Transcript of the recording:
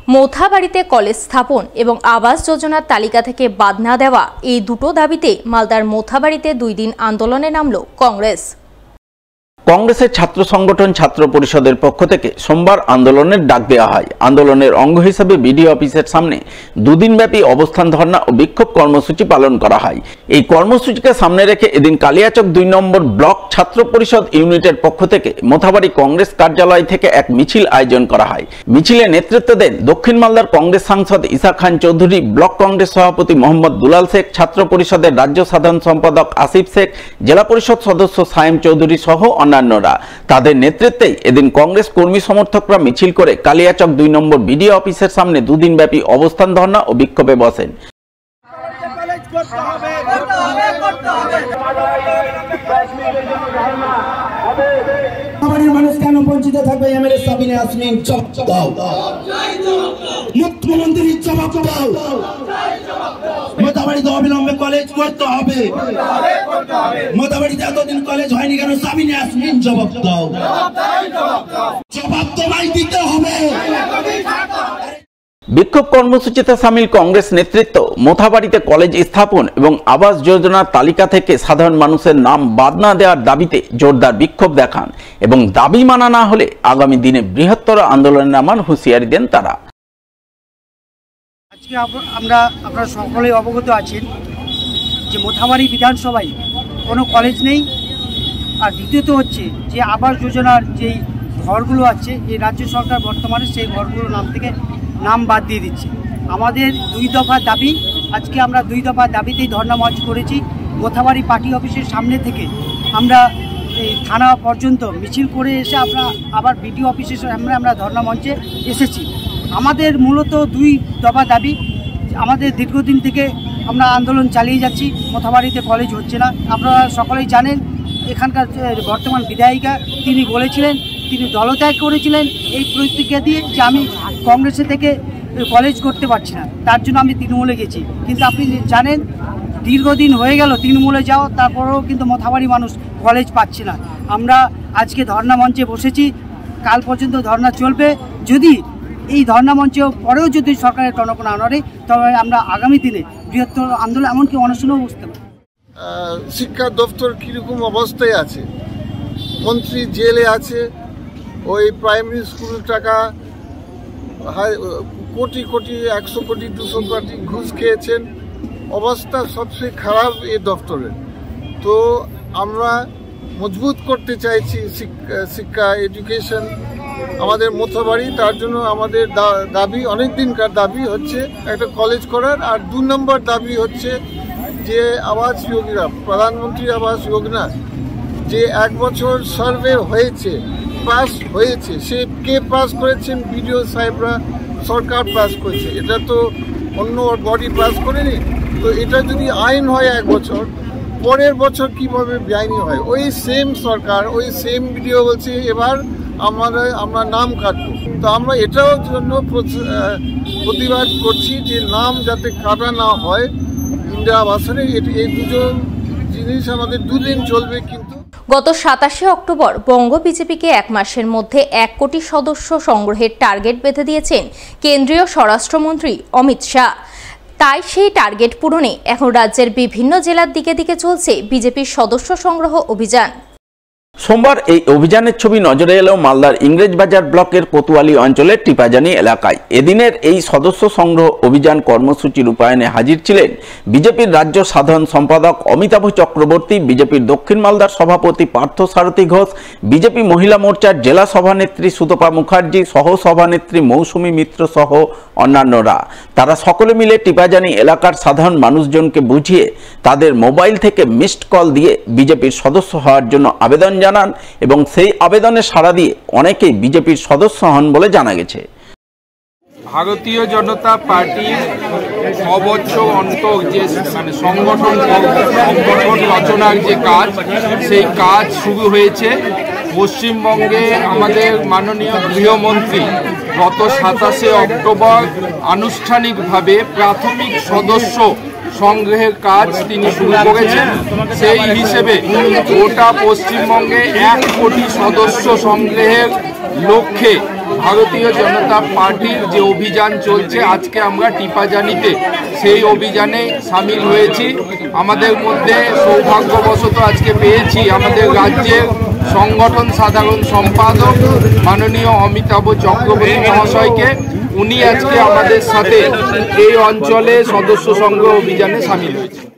মোথাবাড়িতে college স্থাপন এবং আবাস যোজনার তালিকা থেকে বাদ না দেওয়া এই দুটো দাবিতে মালদার মোথাবাড়িতে 2 দিন আন্দোলনে নামল কংগ্রেস। কংগ্রেসের ছাত্র সংগঠন ছাত্র পরিষদের পক্ষ থেকে সোমবার আন্দোলনের ডাক দেওয়া হয়। আন্দোলনের অঙ্গ হিসেবে বিডিও অফিসের সামনে 2 দিনব্যাপী অবস্থান ধর্ণা ও বিক্ষোভ কর্মসূচি পালন করা হয়। এই কর্মসূচিকে সামনে রেখে এদিন কালিয়াচক 2 নম্বর ব্লক ছাত্র পরিষদ ইউনিটের পক্ষ থেকে মোথাবাড়ি কংগ্রেস কার্যালয় থেকে এক মিছিল আয়োজন করা হয়। মিছিলে নেতৃত্ব দেন দক্ষিণ মালদার কংগ্রেস সাংসদ ইসা খান চৌধুরী, ব্লক কংগ্রেস সভাপতি মোহাম্মদ দুলাল শেখ, ছাত্র পরিষদের রাজ্য সাধারণ সম্পাদক আসিফ শেখ, জেলা পরিষদ সদস্য সায়েম চৌধুরী সহ অন্যান্যরা। তাদের নেতৃত্বে এদিন কংগ্রেস কর্মী সমর্থকরা মিছিল করে কালিয়াচক 2 নম্বর বিডিও অফিসের সামনে 2 দিনব্যাপী অবস্থান ধর্ণা ও বিক্ষোভে বসেন। মানুষ কেন বঞ্চিত থাকবে? এমএলএ সাবিনা ইয়াসমিন জবাব দাও, মুখ্যমন্ত্রী জবাব দাও। মোথাবাড়িতে অবিলম্বে কলেজ করতে হবে। মোথাবাড়িতে এতদিন কলেজ হয়নি কেন? সাবিনা ইয়াসমিন জবাব দাও, জবাব তোমায় দিতে হবে। বিক্ষোভ কর্মসূচিতে সামিল কংগ্রেস নেতৃত্ব মোথাবাড়িতে কলেজ স্থাপন এবং আবাস যোজনার তালিকা থেকে সাধারণ মানুষের নাম বাদ না দেওয়ার দাবিতে জোরদার বিক্ষোভ দেখান এবং দাবি মানা না হলে আগামী দিনে বৃহত্তর আন্দোলনে নামার হুঁশিয়ারি দেন তারা। আজকে আপনারা সকলেই অবগত আছেন যে মোথাবাড়ি বিধানসভায় কোনো কলেজ নেই। আর দ্বিতীয়ত হচ্ছে যে আবাস যোজনার যেই ঘরগুলো আছে, এই রাজ্য সরকার বর্তমানে সেই ঘরগুলোর নাম বাদ দিয়ে দিচ্ছে। আমাদের 2 দফা দাবি, আজকে আমরা 2 দফা দাবিতেই ধর্ণা মঞ্চ করেছি। মোথাবাড়ি পার্টি অফিসের সামনে থেকে আমরা এই থানা পর্যন্ত মিছিল করে এসে আমরা আবার বিডিও অফিসের সামনে আমরা ধর্ণা মঞ্চে এসেছি। আমাদের মূলত 2 দফা দাবি। আমাদের দীর্ঘদিন থেকে আমরা আন্দোলন চালিয়ে যাচ্ছি। মোথাবাড়িতে কলেজ হচ্ছে না। আপনারা সকলেই জানেন এখানকার বর্তমান বিধায়িকা তিনি বলেছিলেন, তিনি দলত্যাগ করেছিলেন এই প্রতিক্রিয়া দিয়ে যে আমি কংগ্রেসে থেকে কলেজ করতে পারছি না, তার জন্য আমি তৃণমূলে গেছি। কিন্তু আপনি জানেন দীর্ঘদিন হয়ে গেল তৃণমূলে যাওয়া, তারপরেও কিন্তু মোথাবাড়ি মানুষ কলেজ পাচ্ছে না। আমরা আজকে ধর্ণা মঞ্চে বসেছি, কাল পর্যন্ত ধর্ণা চলবে। যদি এই ধর্ণা মঞ্চে পরেও যদি সরকারের টনক না নড়ে, তবে আমরা আগামী দিনে বৃহত্তর আন্দোলন এমনকি অনশনও বসতে পারি। শিক্ষা দপ্তর কীরকম অবস্থায় আছে? মন্ত্রী জেলে আছে, ওই প্রাইমারি স্কুল টাকা কোটি কোটি 100 কোটি 200 কোটি ঘুষ খেয়েছেন। অবস্থা সবচেয়ে খারাপ এই দপ্তরের। তো আমরা মজবুত করতে চাইছি শিক্ষা এডুকেশন আমাদের মোথাবাড়ি। তার জন্য আমাদের দাবি, অনেক দিনকার দাবি হচ্ছে একটা কলেজ করার। আর 2 নম্বর দাবি হচ্ছে যে আবাস যোজনা, প্রধানমন্ত্রী আবাস যোজনা যে 1 বছর সার্ভে হয়েছে, পাস হয়েছে, সে কে পাস করেছেন? বিডিও সাহেবরা, সরকার পাস করেছে। এটা তো অন্য বডি পাস করেনি। তো এটা যদি আইন হয় 1 বছর, পরের বছর কিভাবে বেআইনি হয়? ওই সেম সরকার, ওই সেম বিডিও বলছে এবার আমরা নাম কাটবো। তো আমরা এটাও জন্য প্রতিবাদ করছি যে নাম যাতে কাটা না হয় ইন্দিরা আবাসনে। এই 2 জিনিস আমাদের 2 দিন চলবে। কিন্তু গত 27শে অক্টোবর বঙ্গ বিজেপিকে 1 মাসের মধ্যে 1 কোটি সদস্য সংগ্রহের টার্গেট বেঁধে দিয়েছেন কেন্দ্রীয় স্বরাষ্ট্রমন্ত্রী অমিত শাহ। তাই সেই টার্গেট পূরণে এখন রাজ্যের বিভিন্ন জেলার দিকে দিকে চলছে বিজেপির সদস্য সংগ্রহ অভিযান। সোমবার এই অভিযানের ছবি নজরে এলো মালদার ইংরেজবাজার ব্লকের কোতোয়ালি অঞ্চলের টিপাজানি এলাকায়। এদিনের এই সদস্য সংগ্রহ অভিযান কর্মসূচি রূপায়ণে হাজির ছিলেন বিজেপির রাজ্য সাধারণ সম্পাদক অমিতাভ চক্রবর্তী, বিজেপির দক্ষিণ মালদার সভাপতি পার্থ সারথী ঘোষ, বিজেপি মহিলা মোর্চার জেলা সভানেত্রী সুতপা মুখার্জি, সহ সভানেত্রী মৌসুমী মিত্র সহ অন্যান্যরা। তারা সকলে মিলে টিপাজানি এলাকার সাধারণ মানুষজনকে বুঝিয়ে তাদের মোবাইল থেকে মিসড কল দিয়ে বিজেপির সদস্য হওয়ার জন্য আবেদন জানান এবং সেই আবেদনে সাড়া দিয়ে অনেকেই বিজেপির সদস্য হন বলে জানা গেছে। ভারতীয় জনতা পার্টির সবচ্ছর অন্তর যে সংগঠন রচনার যে কাজ, সেই কাজ শুরু হয়েছে। পশ্চিমবঙ্গে আমাদের মাননীয় গৃহমন্ত্রী গত 27শে অক্টোবর আনুষ্ঠানিকভাবে প্রাথমিক সদস্য সংগ্রহের কাজ তিনি শুরু করেছেন। সেই হিসেবে গোটা পশ্চিমবঙ্গে 1 কোটি সদস্য সংগ্রহের লক্ষ্যে ভারতীয় জনতা পার্টির যে অভিযান চলছে, আজকে আমরা টিপাজানিতে সেই অভিযানে সামিল হয়েছি। আমাদের মধ্যে সৌভাগ্যবশত আজকে পেয়েছি আমাদের রাজ্যের সংগঠন সাধারণ সম্পাদক মাননীয় অমিতাভ চক্রবর্তী মহাশয়কে। উনি আজকে আমাদের সাথে এই অঞ্চলে সদস্য সংগ্রহ অভিযানে সামিল হয়েছে।